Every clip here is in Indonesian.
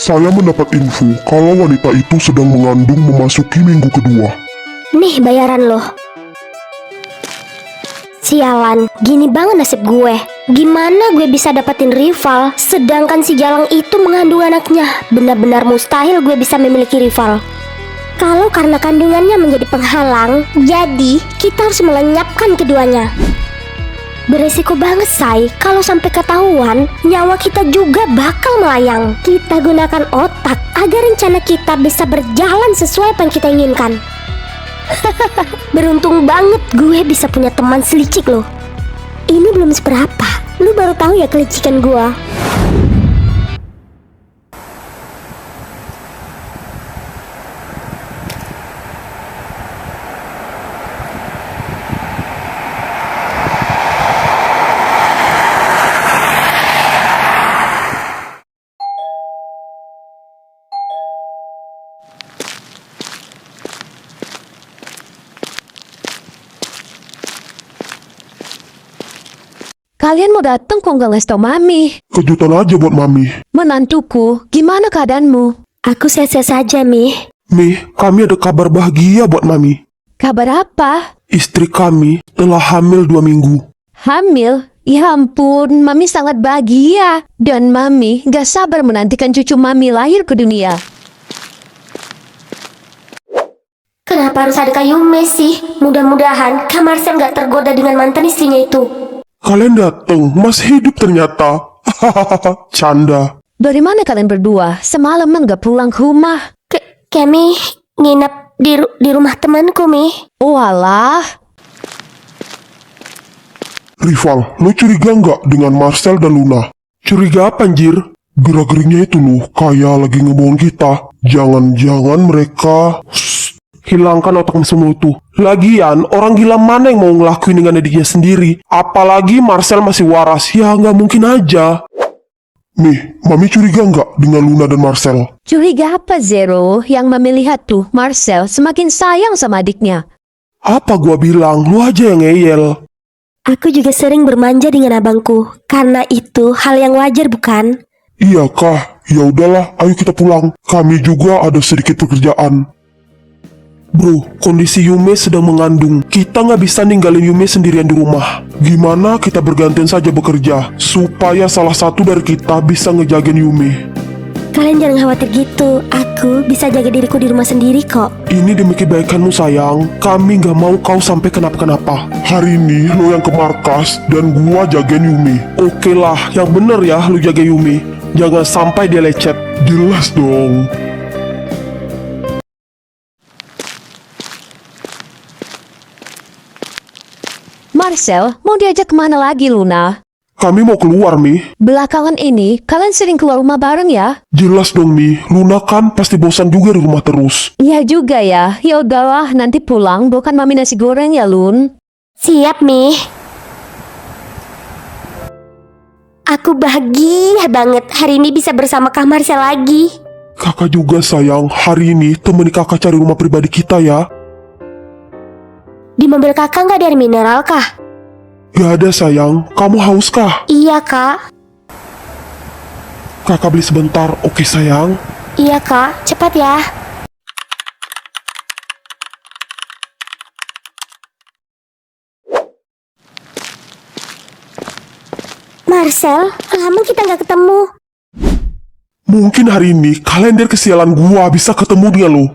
Saya mendapat info kalau wanita itu sedang mengandung memasuki minggu kedua. Nih bayaran lo. Sialan, gini banget nasib gue. Gimana gue bisa dapetin rival, sedangkan si Jalang itu mengandung anaknya. Benar-benar mustahil gue bisa memiliki rival. Kalau karena kandungannya menjadi penghalang, jadi kita harus melenyapkan keduanya. Beresiko banget say, kalau sampai ketahuan, nyawa kita juga bakal melayang. Kita gunakan otak agar rencana kita bisa berjalan sesuai apa yang kita inginkan. Beruntung banget gue bisa punya teman selicik loh. Ini belum seberapa, lu baru tahu ya kelicikan gue. Kalian mau datang kok nggak ngasih tau Mami? Kejutan aja buat Mami. Menantuku, gimana keadaanmu? Aku sehat-sehat saja, Mi. Mi, kami ada kabar bahagia buat Mami. Kabar apa? Istri kami telah hamil 2 minggu. Hamil? Ya ampun, Mami sangat bahagia. Dan Mami gak sabar menantikan cucu Mami lahir ke dunia. Kenapa harus ada Kayume sih? Mudah-mudahan Kak Marcel gak tergoda dengan mantan istrinya itu. Kalian datang, masih hidup ternyata. Hahaha, canda. Dari mana kalian berdua? Semalaman gak pulang ke rumah? Kami nginep di rumah temanku, Mi. Oh alah. Rival, lo curiga nggak dengan Marcel dan Luna? Curiga apa anjir? Gerak-geriknya itu loh, kayak lagi ngebohong kita. Jangan-jangan mereka... hilangkan otak semua itu. Lagian, orang gila mana yang mau ngelakuin dengan adiknya sendiri? Apalagi Marcel masih waras, ya nggak mungkin aja. Nih, Mami curiga nggak dengan Luna dan Marcel? Curiga apa Zero? Yang Mami lihat tuh, Marcel semakin sayang sama adiknya. Apa gua bilang, lu aja yang ngeyel. Aku juga sering bermanja dengan abangku. Karena itu hal yang wajar, bukan? Iya kah? Ya udahlah, ayo kita pulang. Kami juga ada sedikit pekerjaan. Bro, kondisi Yume sedang mengandung. Kita nggak bisa ninggalin Yume sendirian di rumah. Gimana kita bergantian saja bekerja, supaya salah satu dari kita bisa ngejagain Yume. Kalian jangan khawatir gitu. Aku bisa jaga diriku di rumah sendiri kok. Ini demi kebaikanmu sayang. Kami nggak mau kau sampai kenapa-kenapa. Hari ini lo yang ke markas dan gua jagain Yume. Oke lah, yang bener ya lo jaga Yume. Jangan sampai dia lecet. Jelas dong. Marcel, mau diajak kemana lagi Luna? Kami mau keluar, Mi. Belakangan ini, kalian sering keluar rumah bareng ya? Jelas dong, Mi. Luna kan pasti bosan juga di rumah terus. Iya juga ya. Ya udahlah, nanti pulang bukan Mami nasi goreng ya, Lun. Siap, Mi. Aku bahagia banget hari ini bisa bersama Kak Marcel lagi. Kakak juga sayang, hari ini temani kakak cari rumah pribadi kita ya. Di mobil kakak nggak ada air mineral kah? Gak ada sayang, kamu haus kah? Iya kak. Kakak beli sebentar, oke sayang? Iya kak, cepat ya. Marcel, lama kita nggak ketemu. Mungkin hari ini kalender kesialan gua bisa ketemu dengan lo.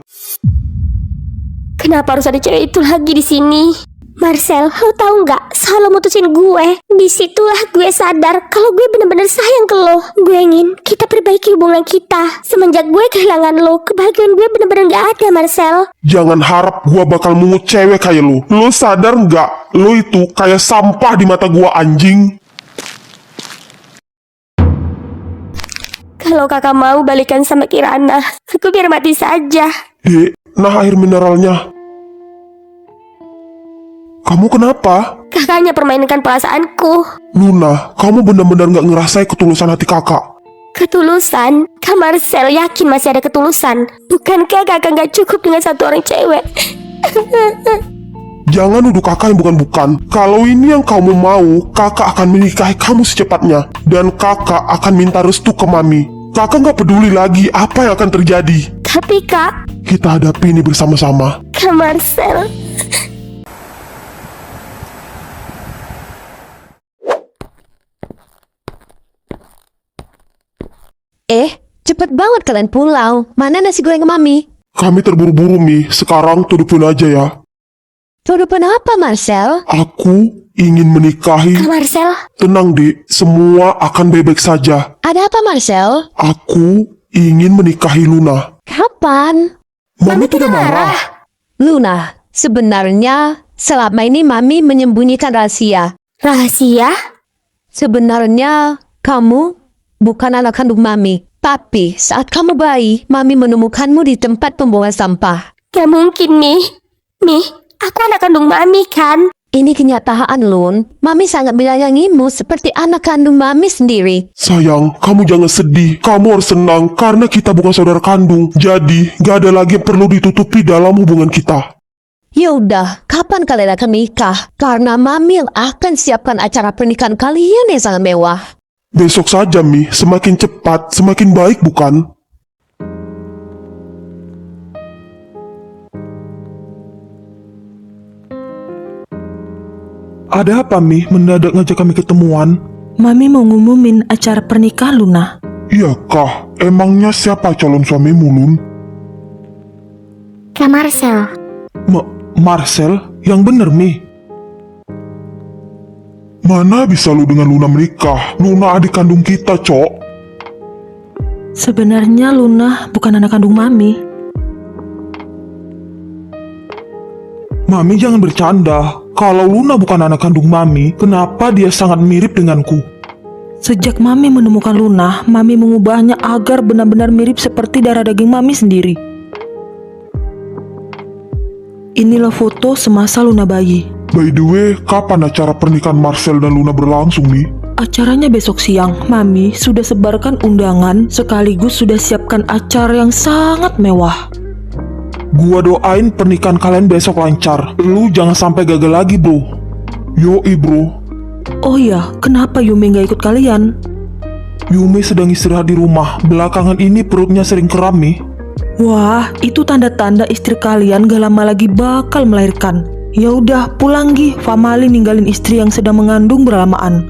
Kenapa harus ada cewek itu lagi di sini? Marcel, lo tahu nggak? Soal lo mutusin gue, disitulah gue sadar kalau gue bener-bener sayang ke lo. Gue ingin kita perbaiki hubungan kita. Semenjak gue kehilangan lo, kebahagiaan gue bener-bener nggak ada, Marcel. Jangan harap gua bakal mungut cewek kayak lo. Lo sadar nggak? Lo itu kayak sampah di mata gua anjing. Kalau kakak mau balikan sama Kirana, aku biar mati saja. Dek, nah air mineralnya. Kamu kenapa? Kakaknya permainkan perasaanku. Luna, kamu benar-benar gak ngerasain ketulusan hati kakak. Ketulusan? Kak Marcel yakin masih ada ketulusan? Bukankah kakak gak cukup dengan satu orang cewek? Jangan nuduh kakak yang bukan-bukan. Kalau ini yang kamu mau, kakak akan menikahi kamu secepatnya. Dan kakak akan minta restu ke Mami. Kakak nggak peduli lagi apa yang akan terjadi. Tapi Kak, Kita hadapi ini bersama-sama. Kak Marcel. Cepet banget kalian pulang. Mana nasi goreng Mami? Kami terburu-buru, Mi. Sekarang tudupin aja ya. Tuduh apa, Marcel? Aku ingin menikahi. Kak Marcel, Tenang, Dek. Semua akan baik-baik saja. Ada apa, Marcel? Aku ingin menikahi Luna. Kapan? Mami tidak marah. Luna, sebenarnya selama ini Mami menyembunyikan rahasia. rahasia? Sebenarnya kamu bukan anak kandung Mami. Tapi saat kamu bayi, Mami menemukanmu di tempat pembuangan sampah. Gak mungkin, Mi. Mi, aku anak kandung Mami kan? Ini kenyataan, Lun. Mami sangat menyayangimu seperti anak kandung Mami sendiri. Sayang, kamu jangan sedih. Kamu harus senang karena kita bukan saudara kandung. Jadi, gak ada lagi yang perlu ditutupi dalam hubungan kita. Yaudah, kapan kalian akan menikah? Karena Mami akan siapkan acara pernikahan kalian yang sangat mewah. Besok saja, Mi. Semakin cepat, semakin baik, bukan? Ada apa, Mi? Mendadak ngajak kami ketemuan? Mami mau ngumumin acara pernikahan Luna. Iya kah? Emangnya siapa calon suamimu, Lun? Kak Marcel. Marcel? Yang bener, Mi. Mana bisa lu dengan Luna menikah? Luna adik kandung kita, Cok. Sebenarnya Luna bukan anak kandung Mami. Mami jangan bercanda. Kalau Luna bukan anak kandung Mami, kenapa dia sangat mirip denganku? Sejak Mami menemukan Luna, Mami mengubahnya agar benar-benar mirip seperti darah daging Mami sendiri. Inilah foto semasa Luna bayi. By the way, kapan acara pernikahan Marcel dan Luna berlangsung, Mi? Acaranya besok siang. Mami sudah sebarkan undangan sekaligus sudah siapkan acara yang sangat mewah. Gua doain pernikahan kalian besok lancar. Lu jangan sampai gagal lagi, bro. Yoi, bro. Oh iya, kenapa Yumi nggak ikut kalian? Yumi sedang istirahat di rumah. Belakangan ini perutnya sering kram, Mi. Wah, itu tanda-tanda istri kalian gak lama lagi bakal melahirkan. Ya udah, pulang Gi. Famali ninggalin istri yang sedang mengandung berlamaan.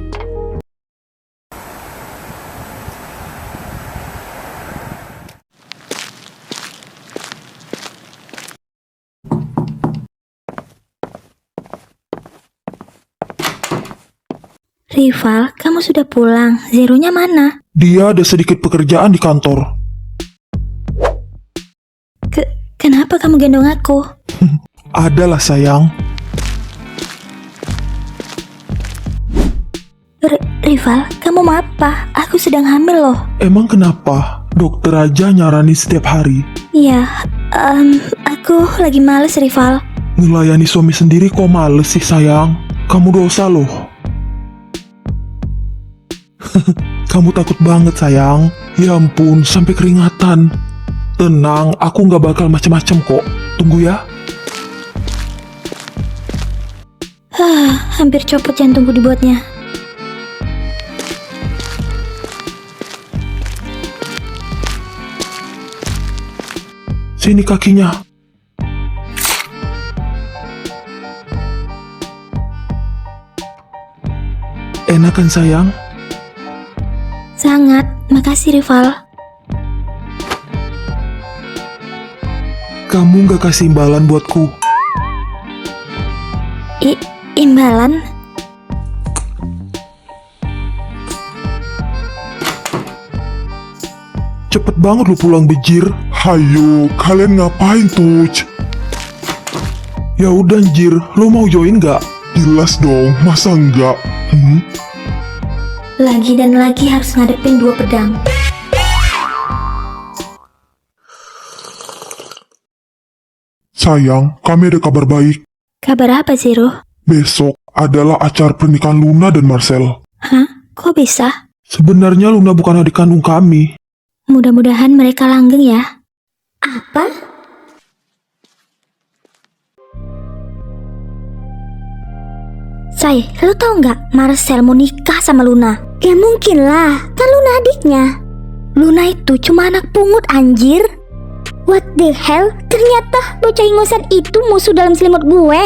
Rival, kamu sudah pulang. Zeronya mana? Dia ada sedikit pekerjaan di kantor. Kenapa kamu gendong aku? Adalah, sayang. Rival, kamu mau apa? Aku sedang hamil loh. Emang kenapa? Dokter aja nyarani setiap hari. Iya, aku lagi males, Rival. Melayani suami sendiri kok males sih, sayang? Kamu dosa loh. Kamu takut banget, sayang. Ya ampun, sampai keringatan. Tenang, aku nggak bakal macem-macem kok. Tunggu ya. Hampir copot jantungku dibuatnya. Sini kakinya. Enak kan, sayang? Sangat, makasih Rival. Kamu nggak kasih imbalan buatku. Imbalan? Cepet banget lu pulang, bejir. Hayo, kalian ngapain tuh? Ya udah, anjir, lu mau join nggak? Jelas dong, masa enggak? Lagi dan lagi harus ngadepin dua pedang. Sayang, kami ada kabar baik. Kabar apa, Zero? Besok adalah acara pernikahan Luna dan Marcel. Hah? Kok bisa? Sebenarnya Luna bukan adik kandung kami. Mudah-mudahan mereka langgeng ya. Apa? Say, lo tau nggak Marcel mau nikah sama Luna? Ya mungkin lah, kan Luna adiknya. Luna itu cuma anak pungut anjir. What the hell? Ternyata bocah ingusan itu musuh dalam selimut gue.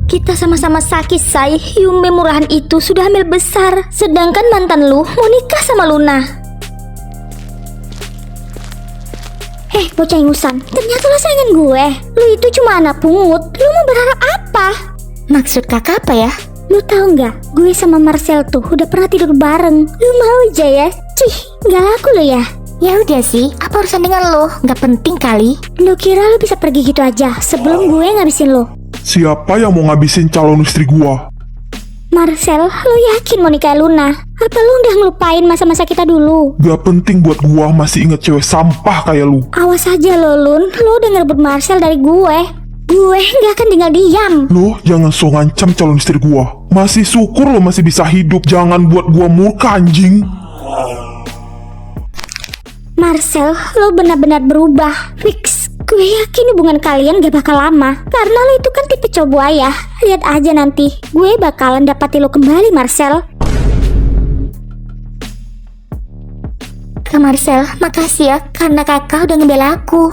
Kita sama-sama sakit, say. Yume murahan itu sudah hamil besar, sedangkan mantan lu mau nikah sama Luna. Bocah ingusan, ternyata lo saingan gue. Lu itu cuma anak pungut. Lu mau berharap apa? Maksud kakak apa ya? Lu tahu nggak? Gue sama Marcel tuh udah pernah tidur bareng. Lu mau aja ya? Cih, nggak laku lo ya. Ya udah sih, apa urusan dengan lo? Nggak penting kali. Lu kira lu bisa pergi gitu aja sebelum gue ngabisin lo? Siapa yang mau ngabisin calon istri gua? Marcel, lu yakin mau nikahin Luna? Apa lu udah ngelupain masa-masa kita dulu? Gak penting buat gua masih inget cewek sampah kayak lu. Awas aja lo, Lun. Lu udah ngerebut Marcel dari gue. Gue nggak akan tinggal diam. Lo jangan so ngancam calon istri gua. Masih syukur lo masih bisa hidup. Jangan buat gua murka anjing. Marcel, lo benar-benar berubah. Fix, gue yakin hubungan kalian gak bakal lama. Karena lo itu kan tipe cowok buaya. Lihat aja nanti, gue bakalan dapatin lo kembali, Marcel. Kak Marcel, makasih ya karena kakak udah ngebela aku.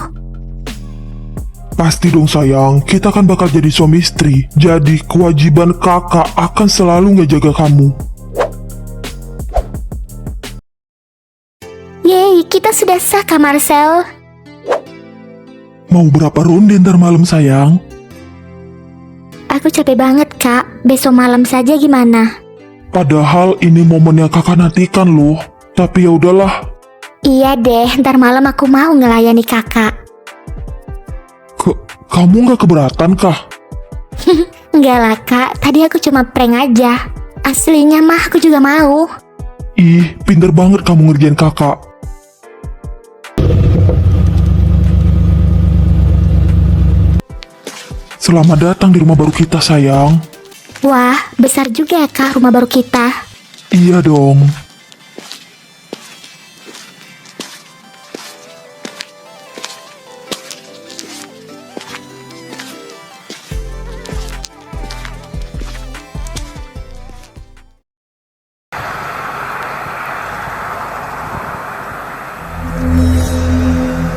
Pasti dong sayang, kita kan bakal jadi suami istri. Jadi kewajiban kakak akan selalu ngejaga kamu. Yeay, kita sudah sah, Kak Marcel. Mau berapa ronde ntar malam sayang? Aku capek banget, Kak. Besok malam saja gimana? Padahal ini momen yang kakak nantikan loh. Tapi ya udahlah. Iya deh, ntar malam aku mau ngelayani kakak. Kamu nggak keberatan kah? Enggak lah, Kak. Tadi aku cuma prank aja. Aslinya mah aku juga mau. Ih, pinter banget kamu ngerjain kakak. Selamat datang di rumah baru kita, sayang. Wah, besar juga ya, Kak, rumah baru kita. Iya dong.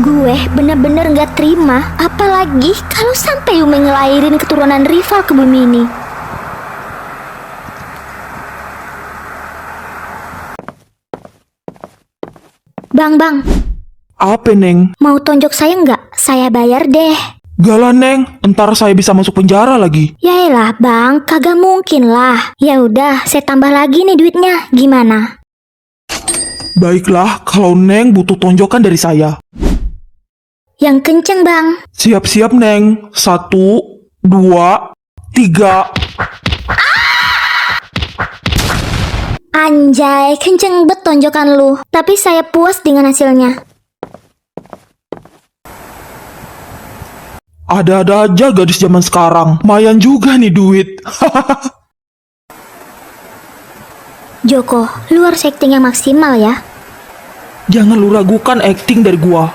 Gue bener-bener gak terima, apalagi kalau sampai Yume ngelahirin keturunan rival ke bumi ini. Bang, Apa, Neng? mau tonjok saya nggak? Saya bayar deh. Galah, Neng. Entar saya bisa masuk penjara lagi. Yaelah bang, kagak mungkin lah. Ya udah, saya tambah lagi nih duitnya. Gimana? Baiklah, kalau Neng butuh tonjokan dari saya. Yang kenceng bang. Siap-siap, Neng. 1, 2, 3. Anjay, kenceng bet tonjokan lu. Tapi saya puas dengan hasilnya. Ada-ada aja gadis zaman sekarang. Mayan juga nih duit. Joko, lu harus acting yang maksimal ya. Jangan lu ragukan acting dari gua.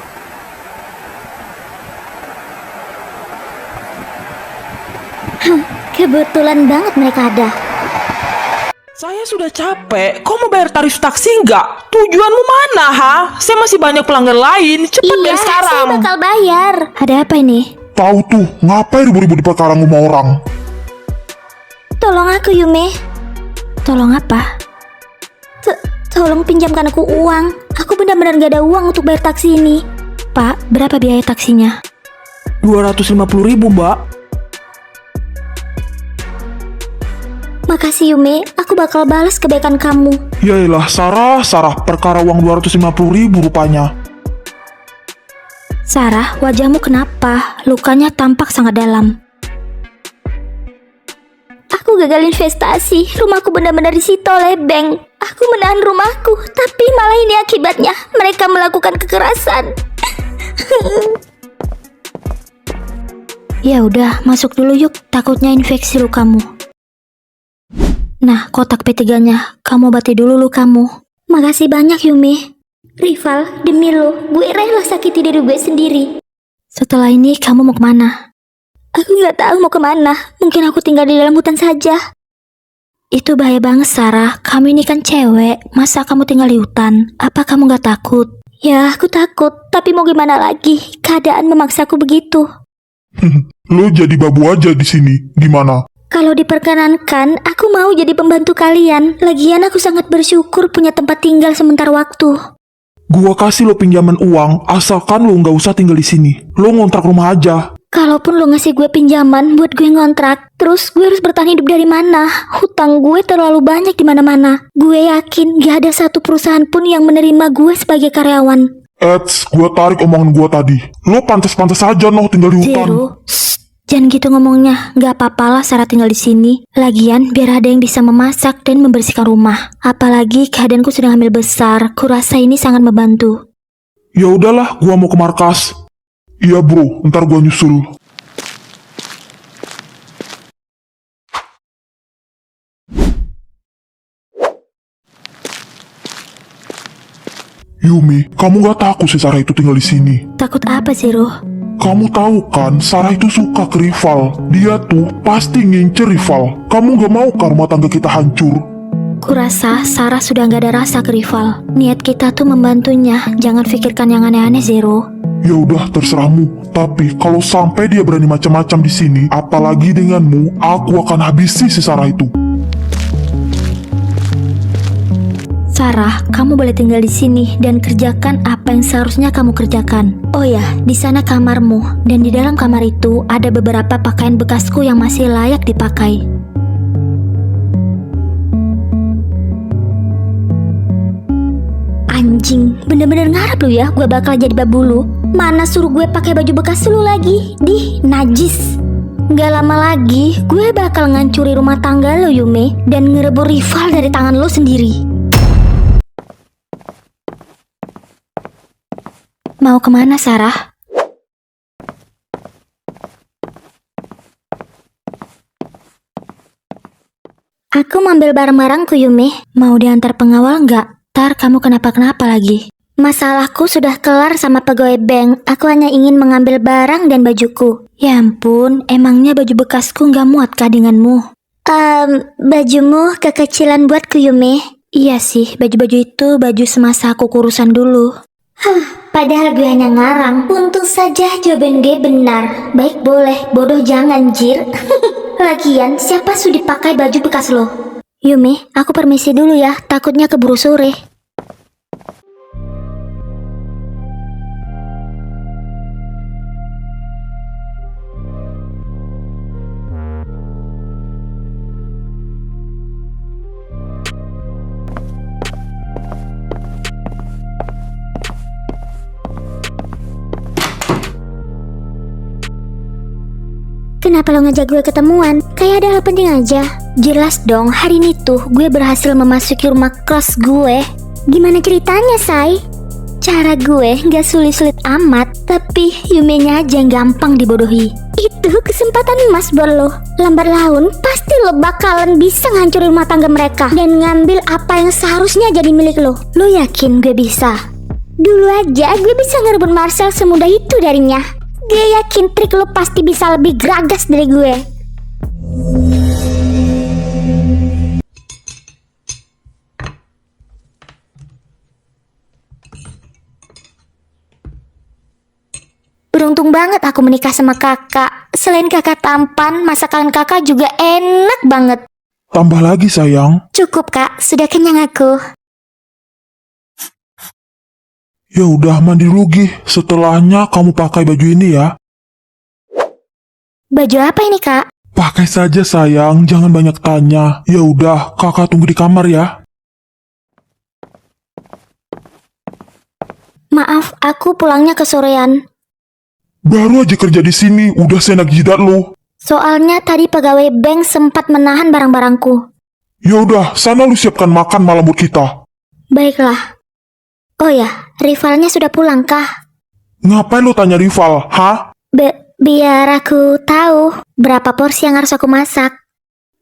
Kebetulan banget mereka ada. Saya sudah capek. Kau mau bayar tarif taksi nggak? Tujuanmu mana, ha? Saya masih banyak pelanggan lain. Cepat bayar sekarang. Saya bakal bayar. Ada apa ini? Tahu tuh, ngapain ribut-ribut di perkara rumah orang? Tolong aku Yume. Tolong apa? Tolong pinjamkan aku uang. Aku benar-benar gak ada uang untuk bayar taksi ini. Pak, berapa biaya taksinya? 250.000, Mbak. Makasih Yume, aku bakal balas kebaikan kamu. Yaelah, Sarah, perkara uang 250.000 rupanya. Sarah, wajahmu kenapa? Lukanya tampak sangat dalam. Aku gagal investasi, rumahku benar-benar disita oleh bank. Aku menahan rumahku, tapi malah ini akibatnya. Mereka melakukan kekerasan. Ya udah, masuk dulu yuk, takutnya infeksi lukamu. Nah, kotak P3-nya, kamu obati dulu lukamu. Makasih banyak Yumi. Rival, demi lo, gue rela sakiti diri gue sendiri. Setelah ini kamu mau kemana? Aku nggak tahu mau kemana. Mungkin aku tinggal di dalam hutan saja. Itu bahaya banget, Sarah. Kamu ini kan cewek. Masa kamu tinggal di hutan? Apa kamu gak takut? Ya, aku takut. Tapi mau gimana lagi? Keadaan memaksaku begitu. Lo jadi babu aja di sini. Gimana? Kalau diperkenankan, aku mau jadi pembantu kalian. Lagian aku sangat bersyukur punya tempat tinggal sementara waktu. Gua kasih lo pinjaman uang, asalkan lo nggak usah tinggal di sini. Lo ngontrak rumah aja. Kalaupun lo ngasih gue pinjaman buat gue ngontrak, terus gue harus bertahan hidup dari mana? Hutang gue terlalu banyak di mana-mana. Gue yakin gak ada satu perusahaan pun yang menerima gue sebagai karyawan. Eits, gue tarik omongan gue tadi. Lo pantas-pantas aja noh tinggal di hutan. Zero, jangan gitu ngomongnya. Gak apa-apalah Sarah tinggal di sini. Lagian biar ada yang bisa memasak dan membersihkan rumah. Apalagi keadaanku sudah hamil besar. Kurasa ini sangat membantu. Ya udahlah, gua mau ke markas. Iya bro, ntar gue nyusul. Yumi, kamu gak takut si Sarah itu tinggal di sini? Takut apa Zero? Kamu tahu kan, Sarah itu suka ke rival. Dia tuh pasti ngincer rival. Kamu gak mau kan rumah tangga kita hancur? Kurasa Sarah sudah gak ada rasa ke rival. Niat kita tuh membantunya. Jangan pikirkan yang aneh-aneh Zero. Ya udah terserahmu. Tapi kalau sampai dia berani macam-macam di sini, apalagi denganmu, aku akan habisi si Sarah itu. Sarah, kamu boleh tinggal di sini dan kerjakan apa yang seharusnya kamu kerjakan. Oh ya, di sana kamarmu dan di dalam kamar itu ada beberapa pakaian bekasku yang masih layak dipakai. Anjing, bener-bener ngarep lu ya, gue bakal jadi babu lu. Mana suruh gue pakai baju bekas lu lagi? Dih, najis. Gak lama lagi, gue bakal ngancuri rumah tangga lo Yume dan ngerebut rival dari tangan lo sendiri. Mau kemana Sarah? Aku mau ambil barang-barangku Yume. Mau diantar pengawal nggak? Ntar kamu kenapa-kenapa lagi. Masalahku sudah kelar sama pegawai bank. Aku hanya ingin mengambil barang dan bajuku. Ya ampun, emangnya baju bekasku nggak muat kah denganmu? Bajumu kekecilan buatku Yume. Iya sih, baju-baju itu baju semasa aku kurusan dulu. Padahal gue hanya ngarang. Untung saja jawaban gue benar. Baik boleh, bodoh jangan jir. Lagian siapa sudi pakai baju bekas lo? Yume, aku permisi dulu ya. Takutnya keburu sore. Kenapa lo ngajak gue ketemuan? Kayak ada hal penting aja. Jelas dong, hari ini tuh gue berhasil memasuki rumah kos gue. Gimana ceritanya, Say? Cara gue gak sulit-sulit amat, tapi Yume-nya aja yang gampang dibodohi. Itu kesempatan emas buat lo. Lambat laun, pasti lo bakalan bisa ngancurin rumah tangga mereka dan ngambil apa yang seharusnya jadi milik lo. Lo yakin gue bisa? Dulu aja gue bisa ngerebut Marcel semudah itu darinya. Gue yakin trik lo pasti bisa lebih geragas dari gue. Beruntung banget aku menikah sama kakak. Selain kakak tampan, masakan kakak juga enak banget. Tambah lagi sayang. Cukup kak, sudah kenyang aku. Ya udah mandi dulu Gih. Setelahnya kamu pakai baju ini ya. Baju apa ini kak? Pakai saja sayang, jangan banyak tanya. Ya udah, kakak tunggu di kamar ya. Maaf, aku pulangnya kesorean. Baru aja kerja di sini, udah seenak jidat lo. Soalnya tadi pegawai bank sempat menahan barang-barangku. Ya udah, sana lu siapkan makan malam buat kita. Baiklah. Oh ya, rivalnya sudah pulang kah? Ngapain lo tanya rival, hah? Biar aku tahu berapa porsi yang harus aku masak.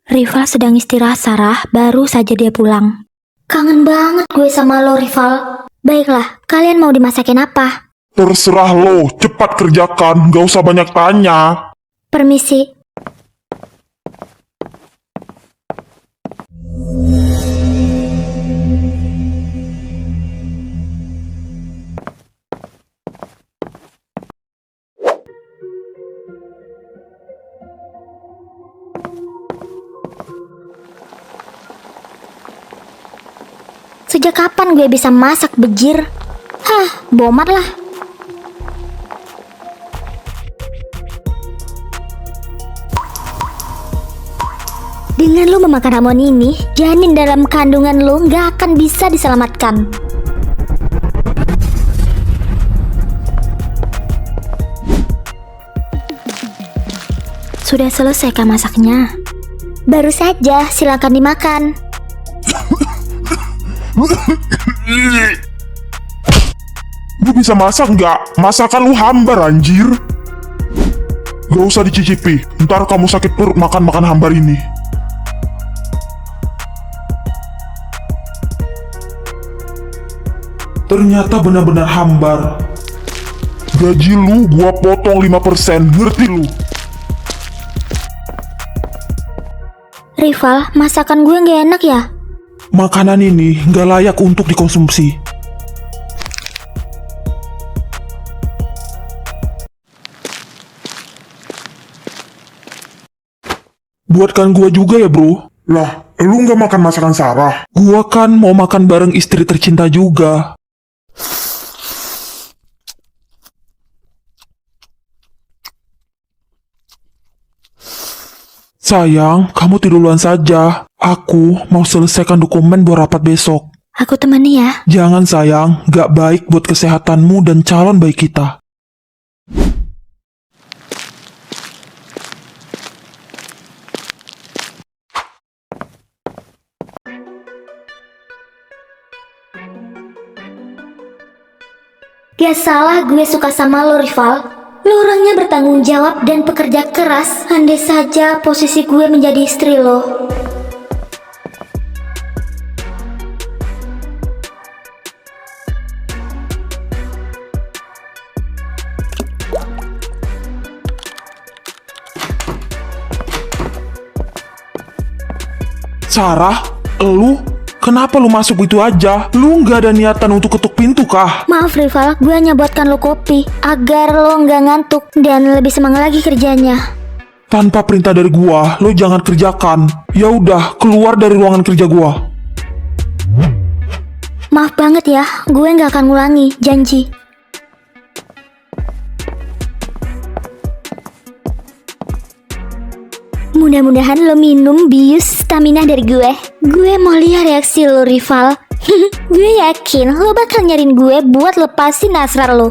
Rival sedang istirahat Sarah, baru saja dia pulang. Kangen banget gue sama lo Rival. Baiklah, kalian mau dimasakin apa? Terserah lo, cepat kerjakan, gak usah banyak tanya. Permisi. Sejak kapan gue bisa masak bejir? Hah, bomat lah. Dengan lu memakan ramuan ini, janin dalam kandungan lu gak akan bisa diselamatkan. Sudah selesai kah masaknya? Baru saja, silakan dimakan. Lu bisa masak nggak? Masakan lu hambar anjir. Gak usah dicicipi, ntar kamu sakit perut makan-makan hambar ini. Ternyata benar-benar hambar. Gaji lu gua potong 5%, ngerti lu? Rival, masakan gue gak enak ya? Makanan ini nggak layak untuk dikonsumsi. Buatkan gua juga ya bro. Lah, lu nggak makan masakan Sarah? Gua kan mau makan bareng istri tercinta juga. Sayang, kamu tidur duluan saja. Aku mau selesaikan dokumen buat rapat besok. Aku temani ya. Jangan sayang, gak baik buat kesehatanmu dan calon bayi kita. Gak salah gue suka sama lo, Rival. Lo orangnya bertanggung jawab dan pekerja keras. Andai saja posisi gue menjadi istri lo. Sarah, kenapa lu masuk itu aja? Lu nggak ada niatan untuk ketuk pintu kah? Maaf Rival, gue hanya buatkan lo kopi agar lo nggak ngantuk dan lebih semangat lagi kerjanya. Tanpa perintah dari gua, lo jangan kerjakan. Ya udah, keluar dari ruangan kerja gua. Maaf banget ya, gue nggak akan ngulangi, janji. Mudah-mudahan lo minum bius stamina dari gue. Gue mau lihat reaksi lo, Rival. Gue yakin lo bakal nyariin gue buat lepasin asrar lo.